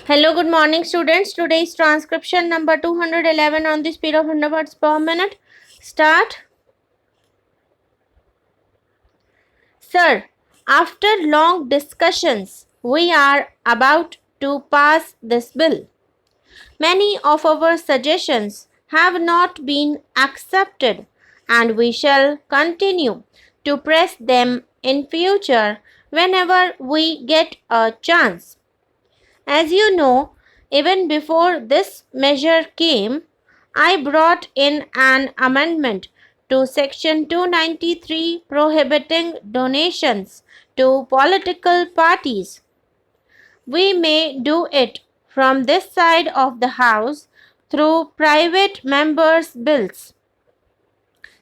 Hello, good morning, students. Today's transcription number 211 on the speed of 100 words per minute. Start. Sir, after long discussions, we are about to pass this bill. Many of our suggestions have not been accepted, and we shall continue to press them in future whenever we get a chance. As you know, even before this measure came, I brought in an amendment to Section 293 prohibiting donations to political parties. We may do it from this side of the House through private members' bills.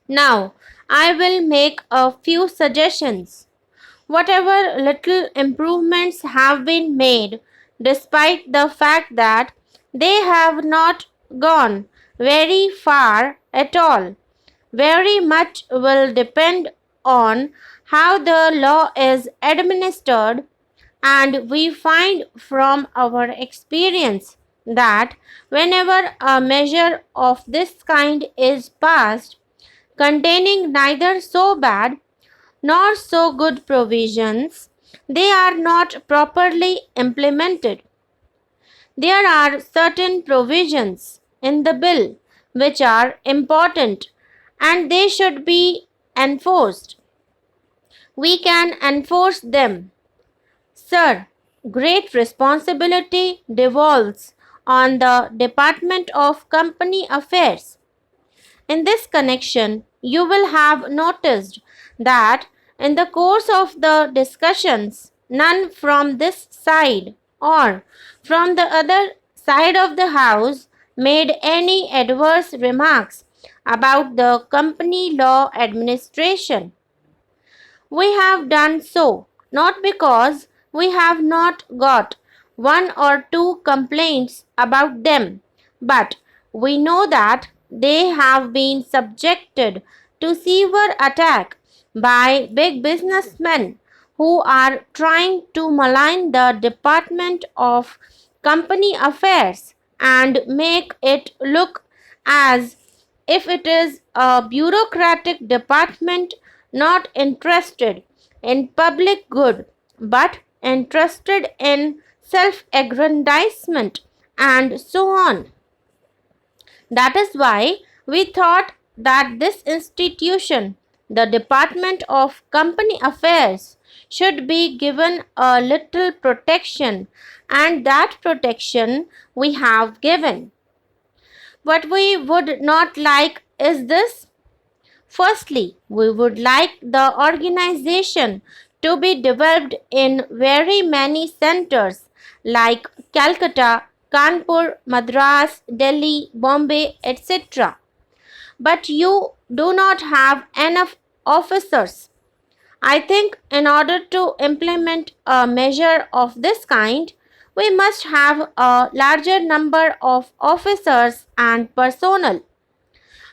Now, I will make a few suggestions. Whatever little improvements have been made, despite the fact that they have not gone very far at all, very much will depend on how the law is administered, and we find from our experience that whenever a measure of this kind is passed, containing neither so bad nor so good provisions, they are not properly implemented. There are certain provisions in the bill which are important and they should be enforced. We can enforce them. Sir, great responsibility devolves on the Department of Company Affairs. In this connection, you will have noticed that in the course of the discussions, none from this side or from the other side of the House made any adverse remarks about the company law administration. We have done so not because we have not got one or two complaints about them, but we know that they have been subjected to severe attack by big businessmen who are trying to malign the Department of Company Affairs and make it look as if it is a bureaucratic department not interested in public good but interested in self aggrandizement and so on. That is why we thought that this institution, the Department of Company Affairs, should be given a little protection, and that protection we have given. What we would not like is this. Firstly, we would like the organization to be developed in very many centers like Calcutta, Kanpur, Madras, Delhi, Bombay, etc. But you do not have enough officers. I think in order to implement a measure of this kind, we must have a larger number of officers and personnel.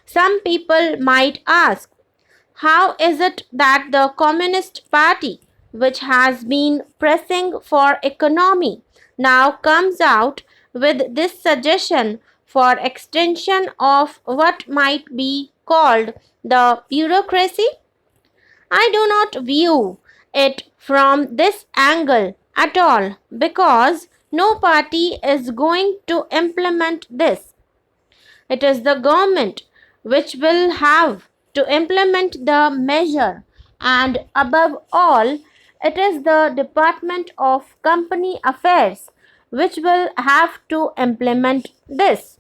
Some people might ask, how is it that the Communist Party, which has been pressing for economy, now comes out with this suggestion for extension of what might be called the bureaucracy? I do not view it from this angle at all because no party is going to implement this. It is the government which will have to implement the measure, and above all, it is the Department of Company Affairs which will have to implement this.